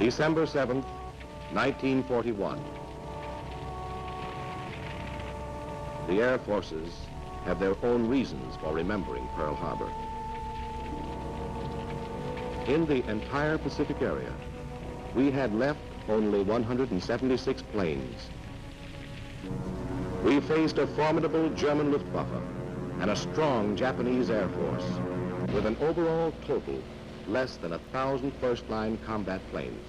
December 7th, 1941. The Air Forces have their own reasons for remembering Pearl Harbor. In the entire Pacific area, we had left only 176 planes. We faced a formidable German Luftwaffe and a strong Japanese Air Force with an overall total less than 1,000 first-line combat planes.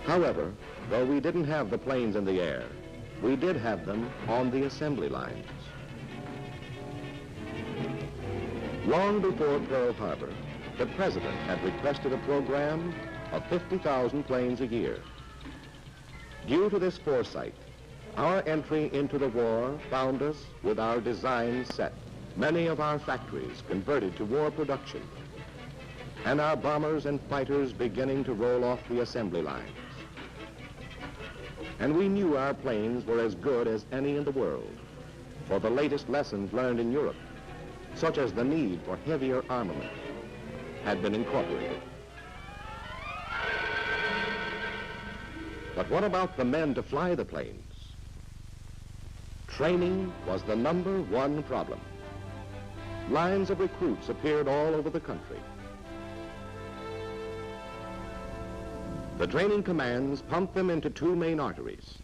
However, though we didn't have the planes in the air, we did have them on the assembly lines. Long before Pearl Harbor, the President had requested a program of 50,000 planes a year. Due to this foresight, our entry into the war found us with our designs set, many of our factories converted to war production, and our bombers and fighters beginning to roll off the assembly lines. And we knew our planes were as good as any in the world, for the latest lessons learned in Europe, such as the need for heavier armament, had been incorporated. But what about the men to fly the planes? Training was the #1 problem. Lines of recruits appeared all over the country. The training commands pumped them into 2 main arteries.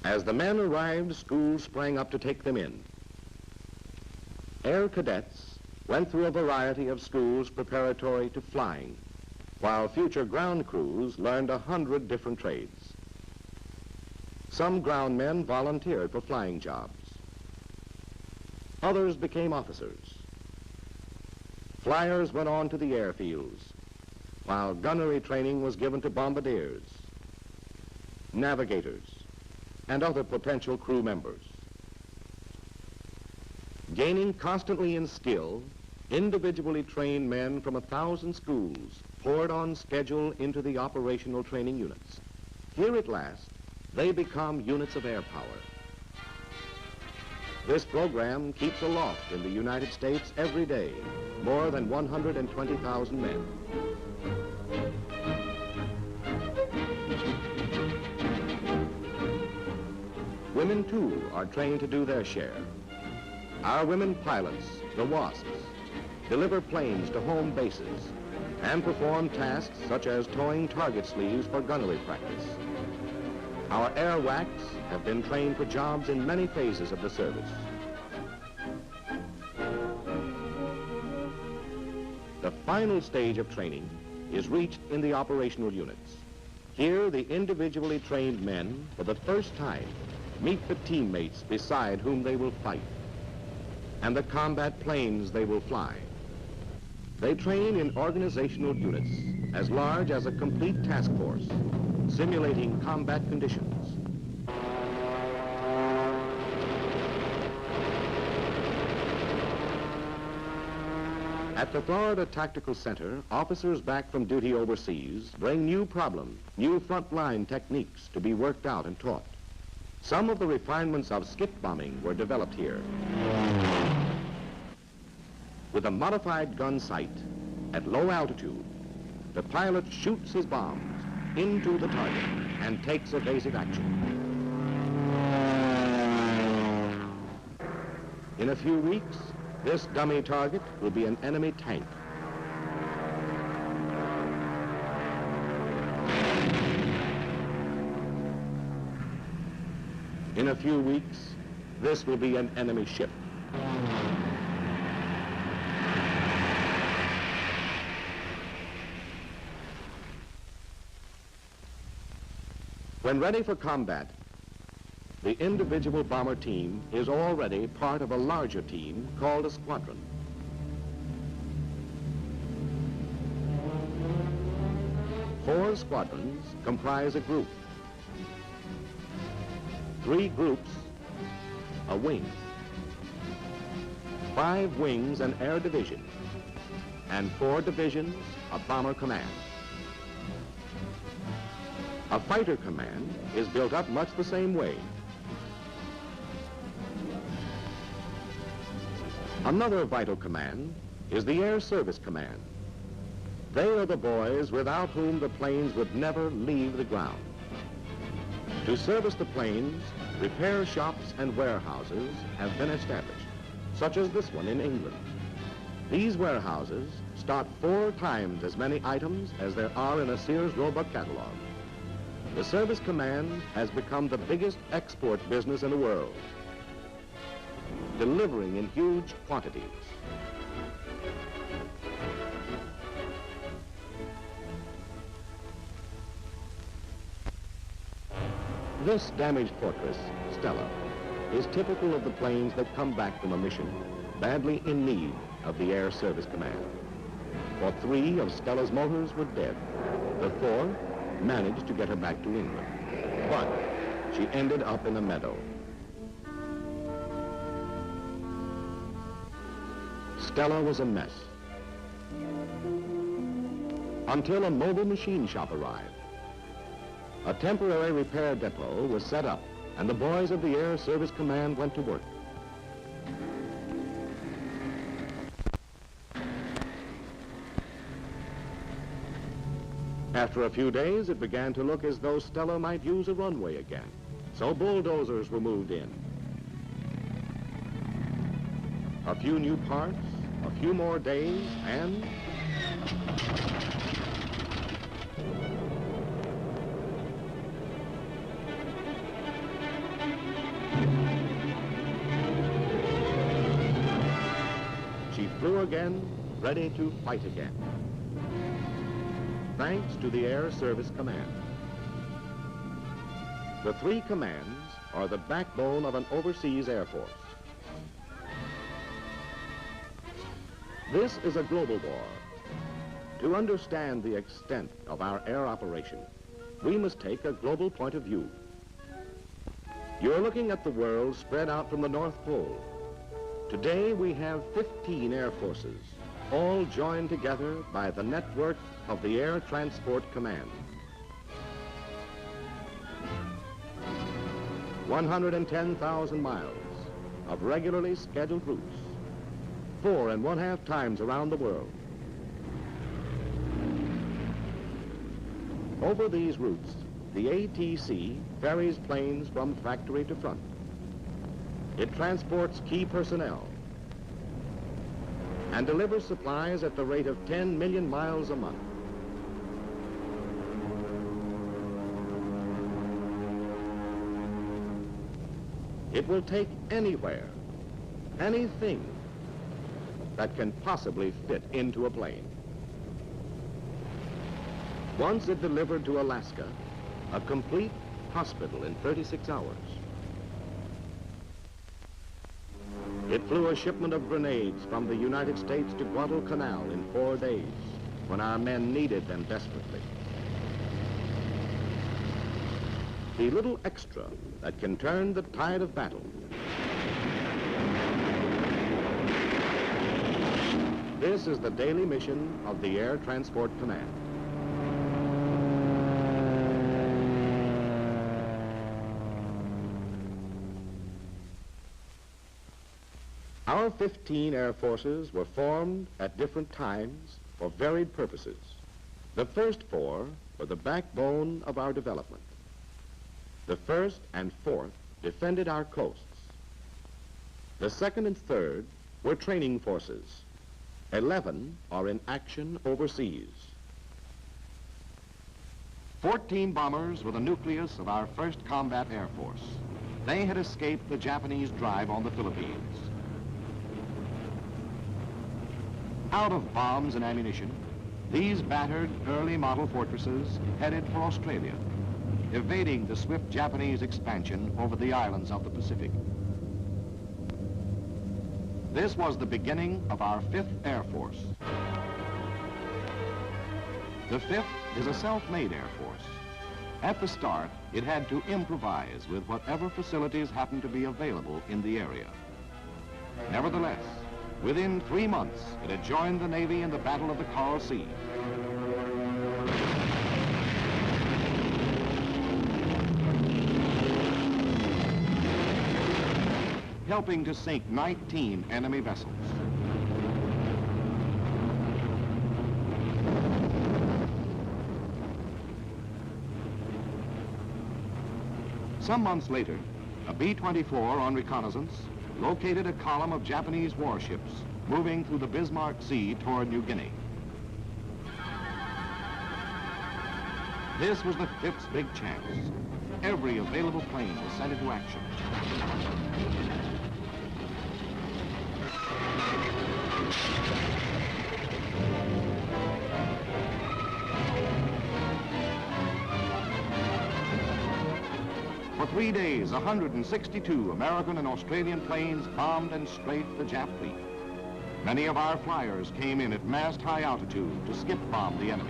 As the men arrived, schools sprang up to take them in. Air cadets went through a variety of schools preparatory to flying, while future ground crews learned 100 different trades. Some ground men volunteered for flying jobs. Others became officers. Flyers went on to the airfields, while gunnery training was given to bombardiers, navigators, and other potential crew members. Gaining constantly in skill, individually trained men from 1,000 schools poured on schedule into the operational training units. Here at last, they become units of air power. This program keeps aloft in the United States every day more than 120,000 men. Women, too, are trained to do their share. Our women pilots, the WASPs, deliver planes to home bases and perform tasks such as towing target sleeves for gunnery practice. Our air WACs have been trained for jobs in many phases of the service. The final stage of training is reached in the operational units. Here, the individually trained men, for the first time, meet the teammates beside whom they will fight and the combat planes they will fly. They train in organizational units as large as a complete task force, simulating combat conditions. At the Florida Tactical Center, officers back from duty overseas bring new problems, new frontline techniques to be worked out and taught. Some of the refinements of skip bombing were developed here. With a modified gun sight at low altitude, the pilot shoots his bombs into the target and takes evasive action. In a few weeks, this dummy target will be an enemy tank. In a few weeks, this will be an enemy ship. When ready for combat, the individual bomber team is already part of a larger team called a squadron. Four squadrons comprise a group. 3 groups, a wing. 5 wings, an air division, and 4 divisions, a bomber command. A fighter command is built up much the same way. Another vital command is the Air Service Command. They are the boys without whom the planes would never leave the ground. To service the planes, repair shops and warehouses have been established, such as this one in England. These warehouses stock 4 times as many items as there are in a Sears Roebuck catalog. The Service Command has become the biggest export business in the world, delivering in huge quantities. This damaged fortress, Stella, is typical of the planes that come back from a mission badly in need of the Air Service Command. For 3 of Stella's motors were dead. The 4th managed to get her back to England, but she ended up in a meadow. Stella was a mess until a mobile machine shop arrived. A temporary repair depot was set up, and the boys of the Air Service Command went to work. After a few days, it began to look as though Stella might use a runway again, so bulldozers were moved in. A few new parts, a few more days, and she flew again, ready to fight again. Thanks to the Air Service Command. The 3 commands are the backbone of an overseas air force. This is a global war. To understand the extent of our air operation, we must take a global point of view. You're looking at the world spread out from the North Pole. Today we have 15 air forces, all joined together by the network of the Air Transport Command. 110,000 miles of regularly scheduled routes, 4.5 times around the world. Over these routes, the ATC ferries planes from factory to front. It transports key personnel and delivers supplies at the rate of 10 million miles a month. It will take anywhere, anything that can possibly fit into a plane. Once it delivered to Alaska, a complete hospital in 36 hours. It flew a shipment of grenades from the United States to Guadalcanal in 4 days, when our men needed them desperately. The little extra that can turn the tide of battle. This is the daily mission of the Air Transport Command. Our 15 air forces were formed at different times for varied purposes. The first 4 were the backbone of our development. The 1st and 4th defended our coasts. The 2nd and 3rd were training forces. 11 are in action overseas. 14 bombers were the nucleus of our 1st Combat Air Force. They had escaped the Japanese drive on the Philippines. Out of bombs and ammunition, these battered early model fortresses headed for Australia, evading the swift Japanese expansion over the islands of the Pacific. This was the beginning of our 5th Air Force. The 5th is a self-made Air Force. At the start, it had to improvise with whatever facilities happened to be available in the area. Nevertheless, within 3 months, it had joined the Navy in the Battle of the Coral Sea. Helping to sink 19 enemy vessels. Some months later, a B-24 on reconnaissance located a column of Japanese warships moving through the Bismarck Sea toward New Guinea. This was the 5th's big chance. Every available plane was sent into action. For 3 days, 162 American and Australian planes bombed and strafed the Jap fleet. Many of our flyers came in at mast high altitude to skip bomb the enemy.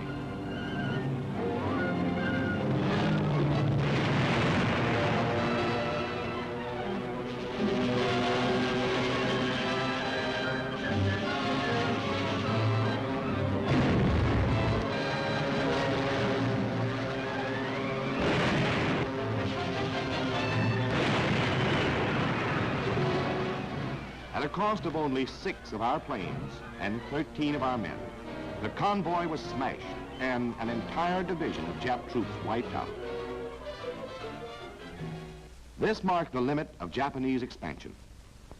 At a cost of only 6 of our planes and 13 of our men, the convoy was smashed and an entire division of Jap troops wiped out. This marked the limit of Japanese expansion.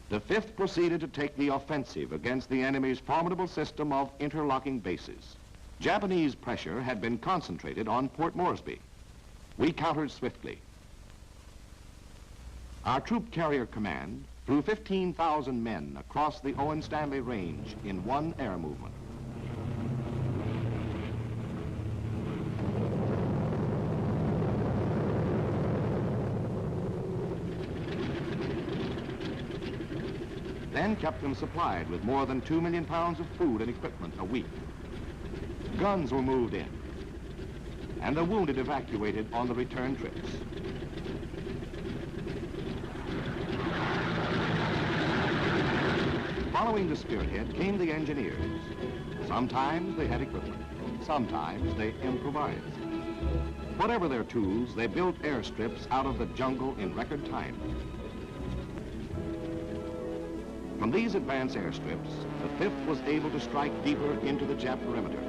The 5th proceeded to take the offensive against the enemy's formidable system of interlocking bases. Japanese pressure had been concentrated on Port Moresby. We countered swiftly. Our Troop Carrier Command flew 15,000 men across the Owen Stanley Range in one air movement. Then kept them supplied with more than 2 million pounds of food and equipment a week. Guns were moved in, and the wounded evacuated on the return trips. Following the spearhead came the engineers. Sometimes they had equipment, sometimes they improvised. Whatever their tools, they built airstrips out of the jungle in record time. From these advanced airstrips, the 5th was able to strike deeper into the Jap perimeter.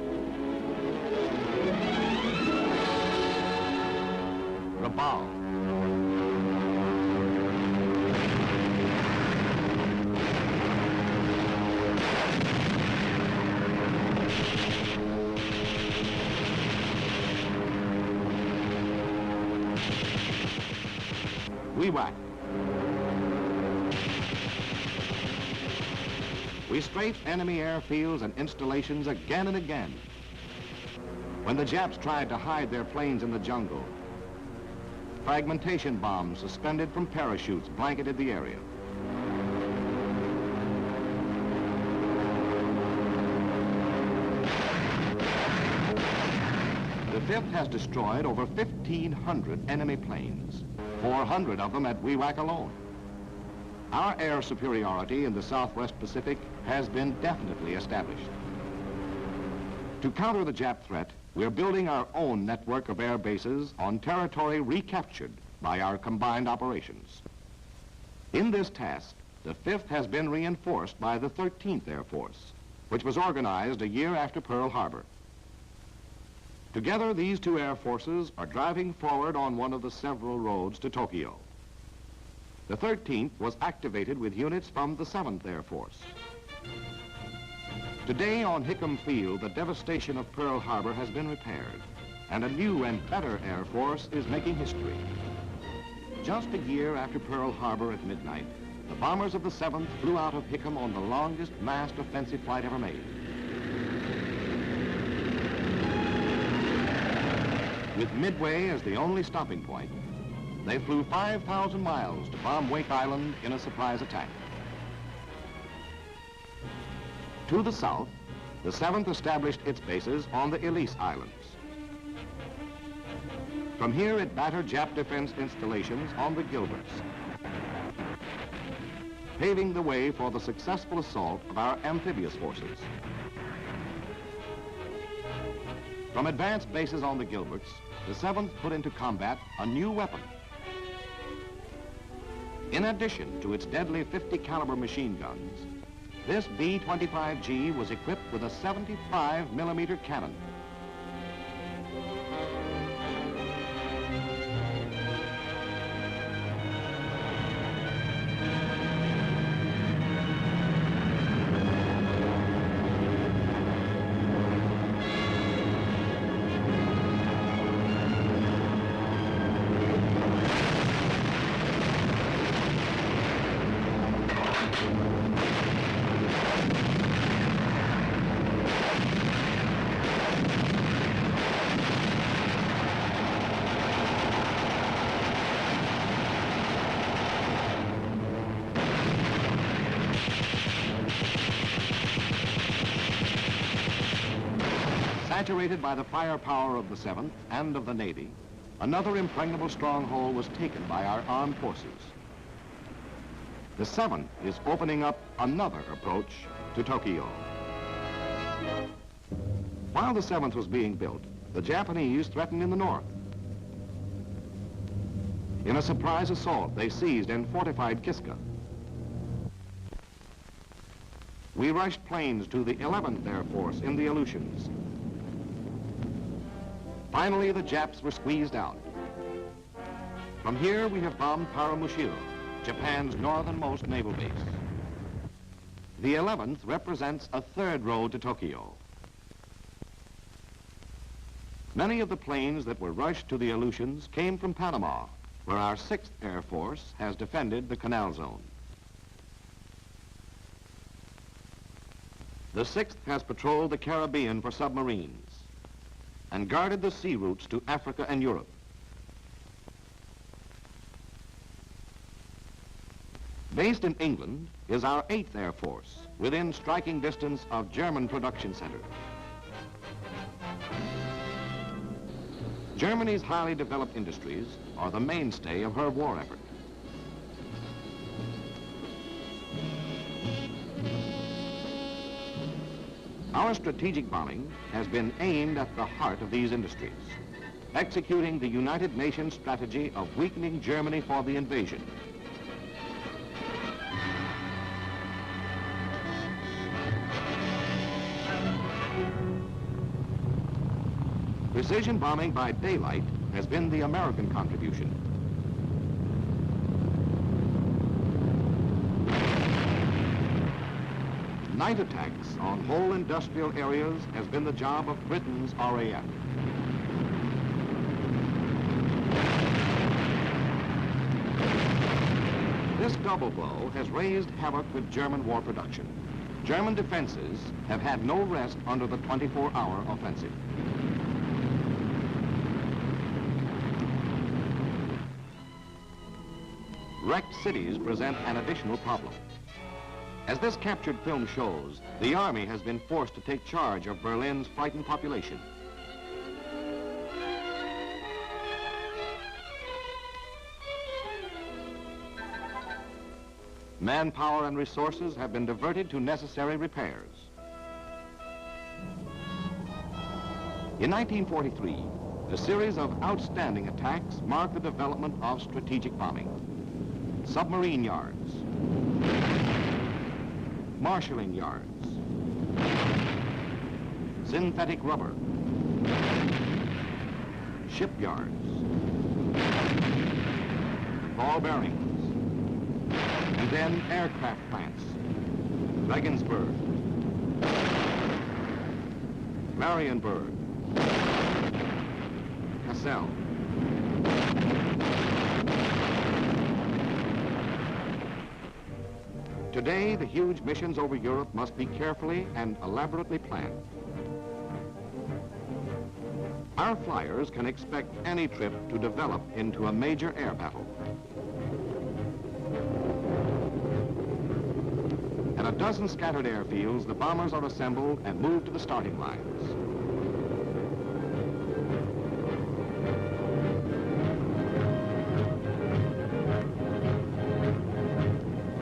Rabaul. Wewak. We strafed enemy airfields and installations again and again. When the Japs tried to hide their planes in the jungle, fragmentation bombs suspended from parachutes blanketed the area. The 5th has destroyed over 1,500 enemy planes, 400 of them at Wewak alone. Our air superiority in the Southwest Pacific has been definitely established. To counter the Jap threat, we're building our own network of air bases on territory recaptured by our combined operations. In this task, the 5th has been reinforced by the 13th Air Force, which was organized a year after Pearl Harbor. Together, these two air forces are driving forward on one of the several roads to Tokyo. The 13th was activated with units from the 7th Air Force. Today on Hickam Field, the devastation of Pearl Harbor has been repaired, and a new and better Air Force is making history. Just a year after Pearl Harbor at midnight, the bombers of the 7th flew out of Hickam on the longest massed offensive flight ever made. With Midway as the only stopping point, they flew 5,000 miles to bomb Wake Island in a surprise attack. To the south, the 7th established its bases on the Ellice Islands. From here, it battered Jap defense installations on the Gilberts, paving the way for the successful assault of our amphibious forces. From advanced bases on the Gilberts, the 7th put into combat a new weapon. In addition to its deadly 50 caliber machine guns, this B-25G was equipped with a 75 millimeter cannon. Saturated by the firepower of the 7th and of the Navy, another impregnable stronghold was taken by our armed forces. The 7th is opening up another approach to Tokyo. While the 7th was being built, the Japanese threatened in the north. In a surprise assault, they seized and fortified Kiska. We rushed planes to the 11th Air Force in the Aleutians. Finally, the Japs were squeezed out. From here, we have bombed Paramushiro, Japan's northernmost naval base. The 11th represents a third road to Tokyo. Many of the planes that were rushed to the Aleutians came from Panama, where our 6th Air Force has defended the Canal Zone. The 6th has patrolled the Caribbean for submarines and guarded the sea routes to Africa and Europe. Based in England is our 8th Air Force, within striking distance of German production centers. Germany's highly developed industries are the mainstay of her war effort. Our strategic bombing has been aimed at the heart of these industries, executing the United Nations strategy of weakening Germany for the invasion. Precision bombing by daylight has been the American contribution. Night attacks on whole industrial areas has been the job of Britain's RAF. This double blow has raised havoc with German war production. German defenses have had no rest under the 24-hour offensive. Wrecked cities present an additional problem. As this captured film shows, the Army has been forced to take charge of Berlin's frightened population. Manpower and resources have been diverted to necessary repairs. In 1943, a series of outstanding attacks marked the development of strategic bombing. Submarine yards, marshalling yards, synthetic rubber, shipyards, ball bearings, and then aircraft plants, Regensburg, Marienburg, Kassel. Today, the huge missions over Europe must be carefully and elaborately planned. Our flyers can expect any trip to develop into a major air battle. At a dozen scattered airfields, the bombers are assembled and moved to the starting lines.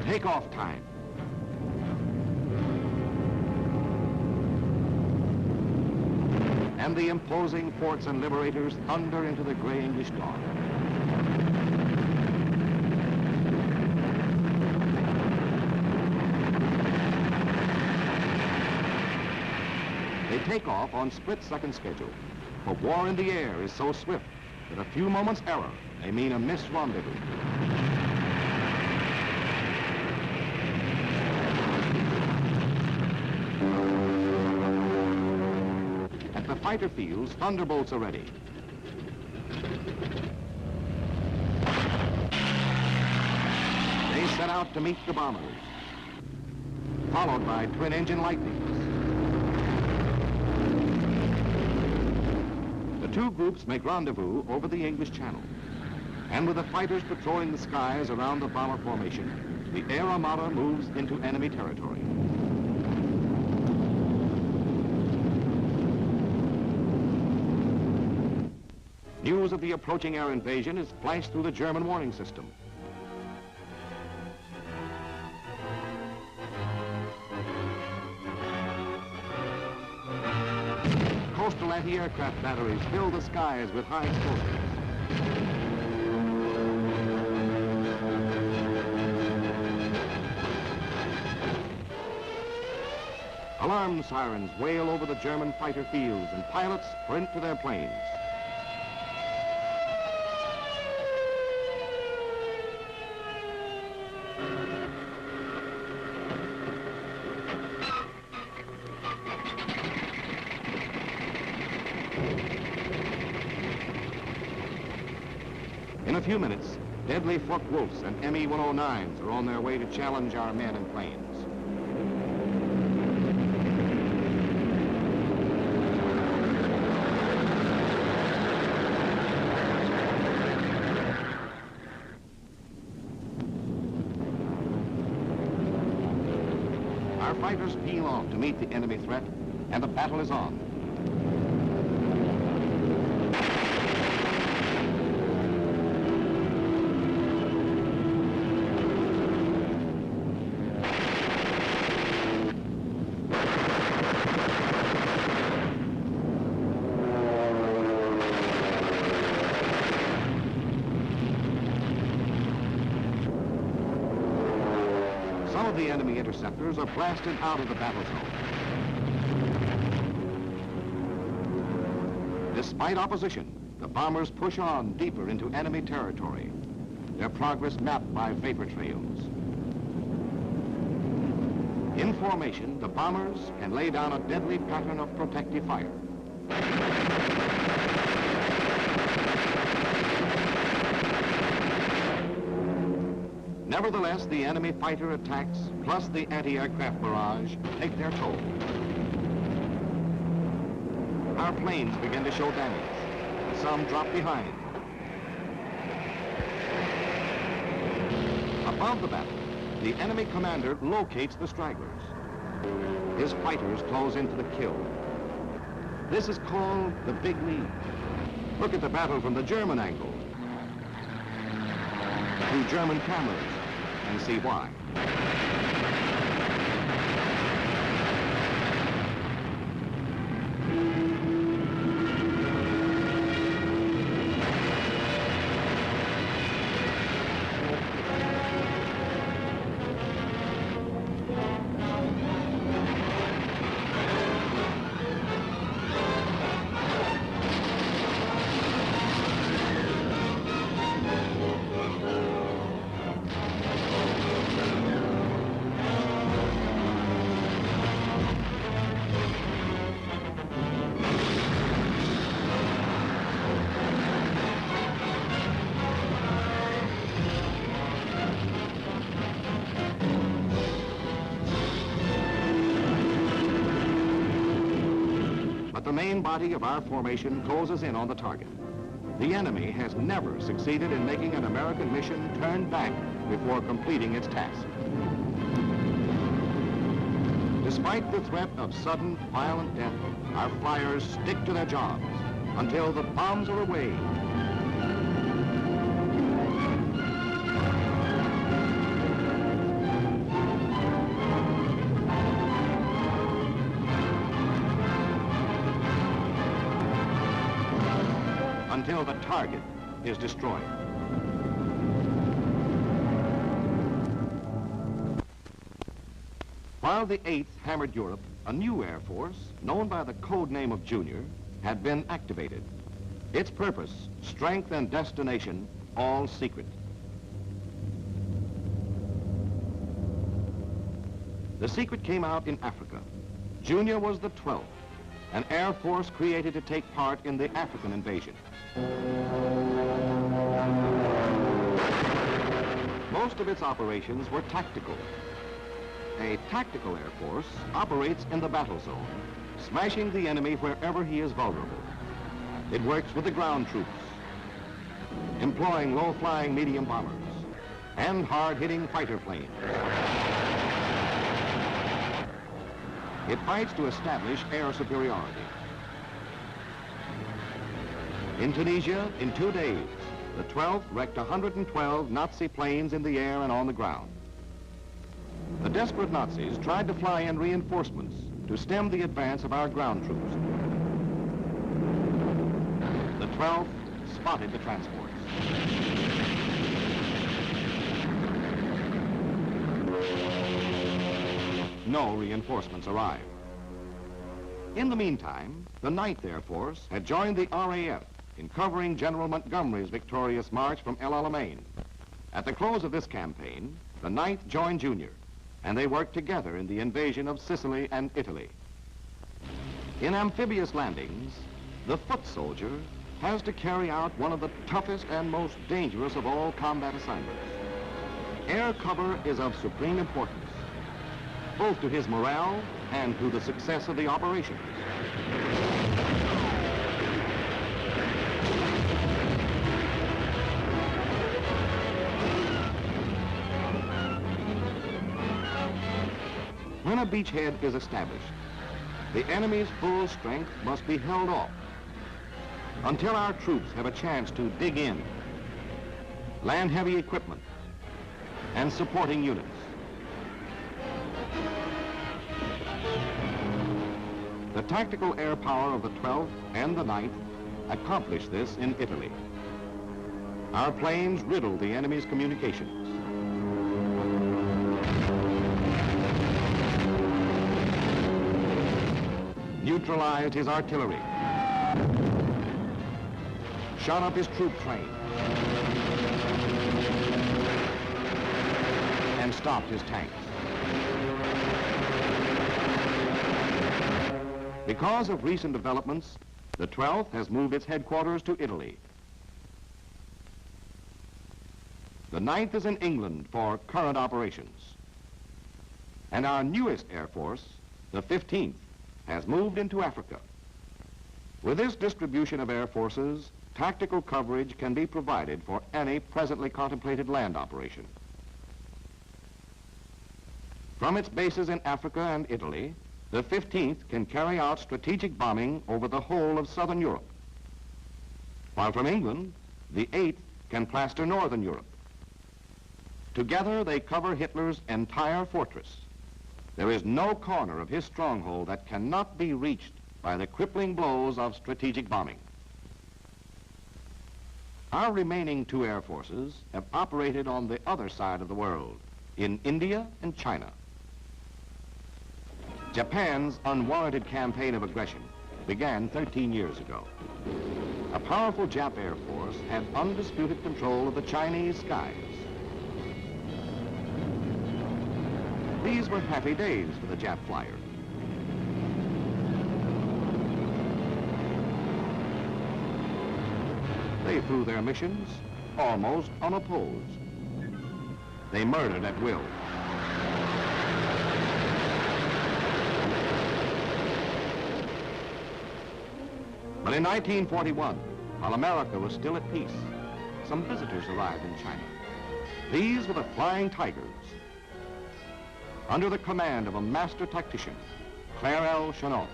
Take-off time. And the imposing forts and liberators thunder into the gray English dawn. They take off on split-second schedule, but war in the air is so swift that a few moments' error may mean a missed rendezvous. At the fighter fields, thunderbolts are ready. They set out to meet the bombers, followed by twin-engine lightnings. The two groups make rendezvous over the English Channel, and with the fighters patrolling the skies around the bomber formation, the Air Armada moves into enemy territory. News of the approaching air invasion is flashed through the German warning system. Coastal anti-aircraft batteries fill the skies with high explosives. Alarm sirens wail over the German fighter fields and pilots sprint to their planes. In a few minutes, deadly Focke-Wulfs and Me-109s are on their way to challenge our men and planes. Our fighters peel off to meet the enemy threat, and the battle is on. Some of the enemy interceptors are blasted out of the battle zone. Despite opposition, the bombers push on deeper into enemy territory, their progress mapped by vapor trails. In formation, the bombers can lay down a deadly pattern of protective fire. Nevertheless, the enemy fighter attacks, plus the anti-aircraft barrage, take their toll. Our planes begin to show damage. Some drop behind. Above the battle, the enemy commander locates the stragglers. His fighters close into the kill. This is called the big lead. Look at the battle from the German angle, through German cameras, and see why. The main body of our formation closes in on the target. The enemy has never succeeded in making an American mission turn back before completing its task. Despite the threat of sudden, violent death, our flyers stick to their jobs until the bombs are away. Until the target is destroyed. While the 8th hammered Europe, a new Air Force, known by the code name of Junior, had been activated. Its purpose, strength and destination, all secret. The secret came out in Africa. Junior was the 12th, an Air Force created to take part in the African invasion. Most of its operations were tactical. A tactical Air Force operates in the battle zone, smashing the enemy wherever he is vulnerable. It works with the ground troops, employing low-flying medium bombers and hard-hitting fighter planes. It fights to establish air superiority. In Tunisia, in 2 days, the 12th wrecked 112 Nazi planes in the air and on the ground. The desperate Nazis tried to fly in reinforcements to stem the advance of our ground troops. The 12th spotted the transports. No reinforcements arrived. In the meantime, the 9th Air Force had joined the RAF in covering General Montgomery's victorious march from El Alamein. At the close of this campaign, the 9th joined Junior, and they worked together in the invasion of Sicily and Italy. In amphibious landings, the foot soldier has to carry out one of the toughest and most dangerous of all combat assignments. Air cover is of supreme importance, both to his morale and to the success of the operations. When a beachhead is established, the enemy's full strength must be held off until our troops have a chance to dig in, land heavy equipment, and supporting units. The tactical air power of the 12th and the 9th accomplished this in Italy. Our planes riddled the enemy's communications. Neutralized his artillery, shot up his troop train, and stopped his tanks. Because of recent developments, the 12th has moved its headquarters to Italy. The 9th is in England for current operations. And our newest Air Force, the 15th, has moved into Africa. With this distribution of air forces, tactical coverage can be provided for any presently contemplated land operation. From its bases in Africa and Italy, the 15th can carry out strategic bombing over the whole of southern Europe, while from England, the 8th can plaster northern Europe. Together, they cover Hitler's entire fortress. There is no corner of his stronghold that cannot be reached by the crippling blows of strategic bombing. Our remaining 2 air forces have operated on the other side of the world, in India and China. Japan's unwarranted campaign of aggression began 13 years ago. A powerful Jap Air Force had undisputed control of the Chinese skies. These were happy days for the Jap flyer. They flew their missions almost unopposed. They murdered at will. But in 1941, while America was still at peace, some visitors arrived in China. These were the Flying Tigers, under the command of a master tactician, Claire L. Chennault.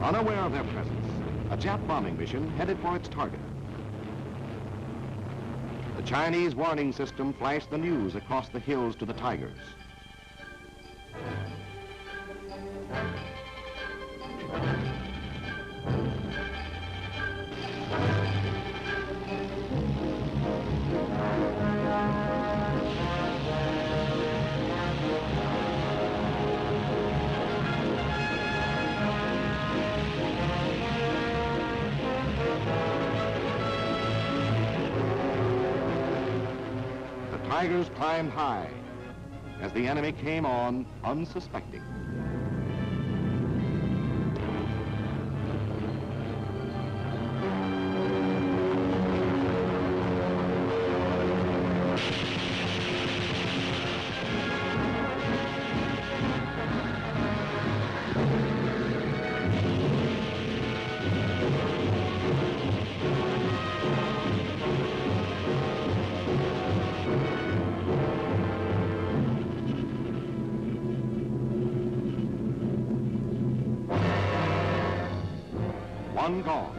Unaware of their presence, a Jap bombing mission headed for its target. The Chinese warning system flashed the news across the hills to the Tigers. Tigers climbed high as the enemy came on unsuspecting. One gone,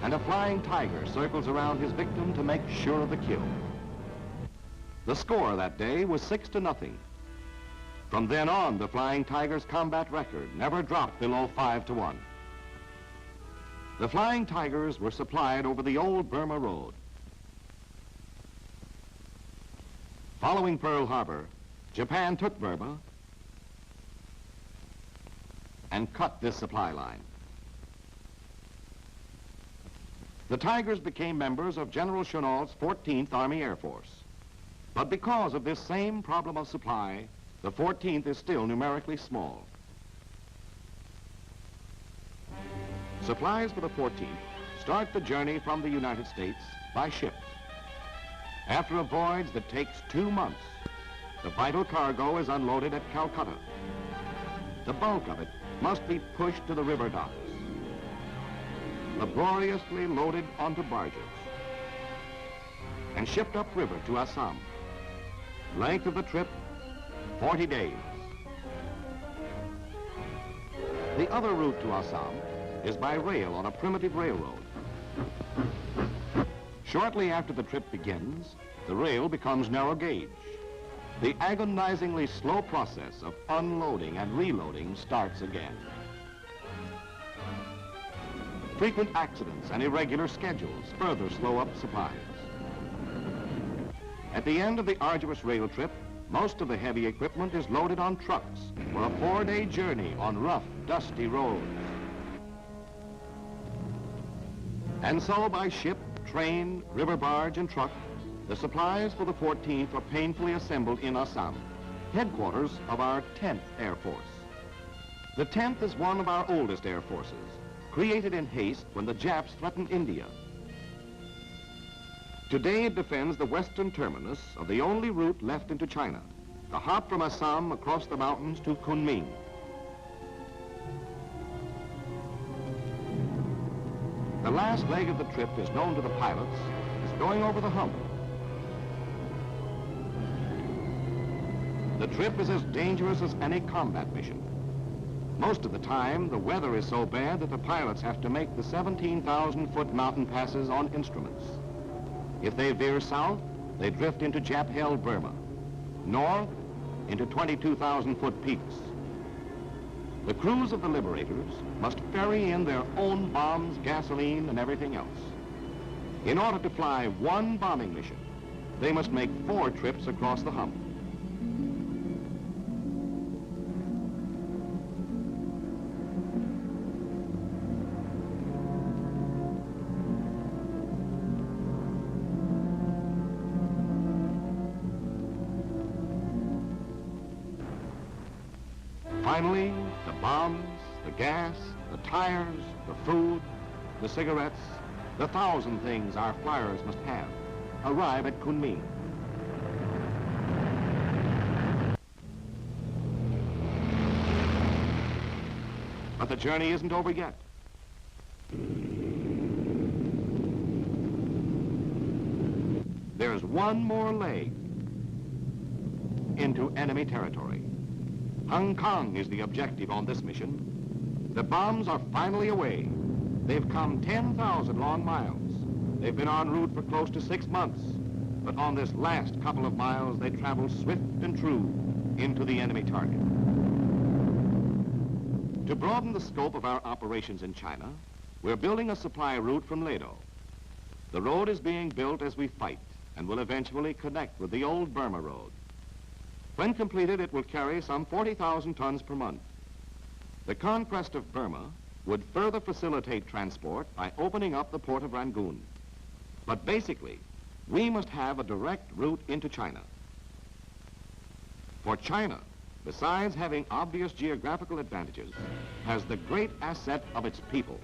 and a flying tiger circles around his victim to make sure of the kill. The score that day was 6-0. From then on, the Flying Tiger's combat record never dropped below 5-1. The Flying Tigers were supplied over the old Burma Road. Following Pearl Harbor, Japan took Burma and cut this supply line. The Tigers became members of General Chennault's 14th Army Air Force. But because of this same problem of supply, the 14th is still numerically small. Supplies for the 14th start the journey from the United States by ship. After a voyage that takes 2 months, the vital cargo is unloaded at Calcutta. The bulk of it must be pushed to the river docks, laboriously loaded onto barges, and shipped upriver to Assam. Length of the trip, 40 days. The other route to Assam is by rail on a primitive railroad. Shortly after the trip begins, the rail becomes narrow gauge. The agonizingly slow process of unloading and reloading starts again. Frequent accidents and irregular schedules further slow up supplies. At the end of the arduous rail trip, most of the heavy equipment is loaded on trucks for a 4-day journey on rough, dusty roads. And so by ship, train, river barge, and truck, the supplies for the 14th are painfully assembled in Assam, headquarters of our 10th Air Force. The 10th is one of our oldest air forces, created in haste when the Japs threatened India. Today it defends the western terminus of the only route left into China, the hop from Assam across the mountains to Kunming. The last leg of the trip is known to the pilots as going over the hump. The trip is as dangerous as any combat mission. Most of the time, the weather is so bad that the pilots have to make the 17,000-foot mountain passes on instruments. If they veer south, they drift into Jap-held Burma. North, into 22,000-foot peaks. The crews of the Liberators must ferry in their own bombs, gasoline, and everything else. In order to fly one bombing mission, they must make 4 trips across the hump. Finally, the bombs, the gas, the tires, the food, the cigarettes, the 1,000 things our flyers must have, arrive at Kunming. But the journey isn't over yet. There's one more leg into enemy territory. Hong Kong is the objective on this mission. The bombs are finally away. They've come 10,000 long miles. They've been en route for close to 6 months. But on this last couple of miles, they travel swift and true into the enemy target. To broaden the scope of our operations in China, we're building a supply route from Ledo. The road is being built as we fight and will eventually connect with the old Burma Road. When completed, it will carry some 40,000 tons per month. The conquest of Burma would further facilitate transport by opening up the port of Rangoon. But basically, we must have a direct route into China. For China, besides having obvious geographical advantages, has the great asset of its people.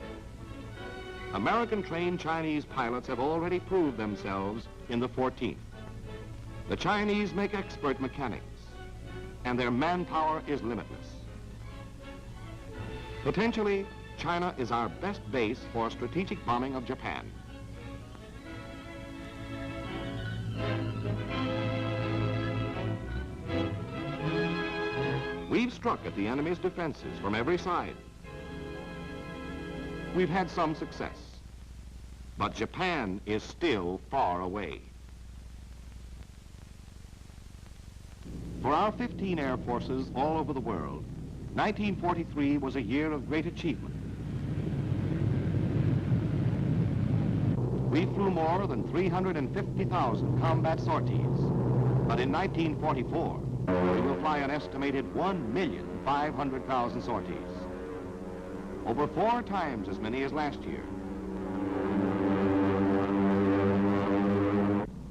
American-trained Chinese pilots have already proved themselves in the 14th. The Chinese make expert mechanics, and their manpower is limitless. Potentially, China is our best base for strategic bombing of Japan. We've struck at the enemy's defenses from every side. We've had some success. But Japan is still far away. For our 15 air forces all over the world, 1943 was a year of great achievement. We flew more than 350,000 combat sorties. But in 1944, we will fly an estimated 1,500,000 sorties. Over 4 times as many as last year.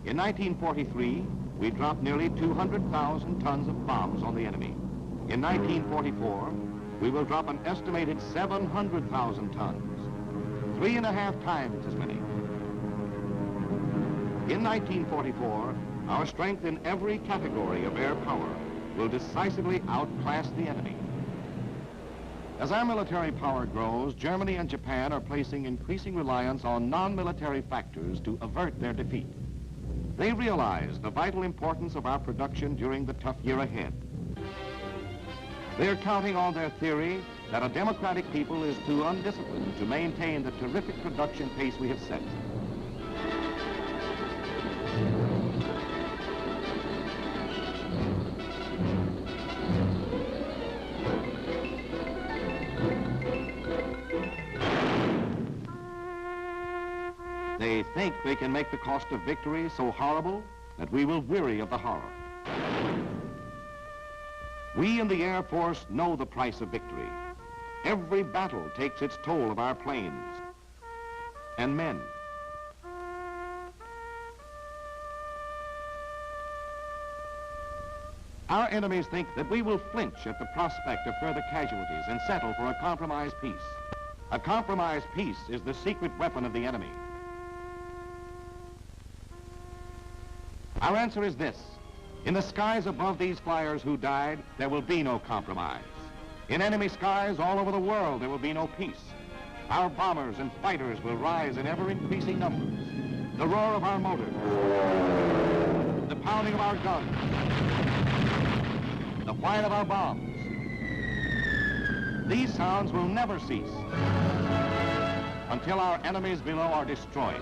In 1943, we dropped nearly 200,000 tons of bombs on the enemy. In 1944, we will drop an estimated 700,000 tons, 3.5 times as many. In 1944, our strength in every category of air power will decisively outclass the enemy. As our military power grows, Germany and Japan are placing increasing reliance on non-military factors to avert their defeat. They realize the vital importance of our production during the tough year ahead. They're counting on their theory that a democratic people is too undisciplined to maintain the terrific production pace we have set. They think they can make the cost of victory so horrible that we will weary of the horror. We in the Air Force know the price of victory. Every battle takes its toll of our planes and men. Our enemies think that we will flinch at the prospect of further casualties and settle for a compromised peace. A compromised peace is the secret weapon of the enemy. Our answer is this. In the skies above these flyers who died, there will be no compromise. In enemy skies all over the world, there will be no peace. Our bombers and fighters will rise in ever-increasing numbers. The roar of our motors, the pounding of our guns, the whine of our bombs. These sounds will never cease until our enemies below are destroyed.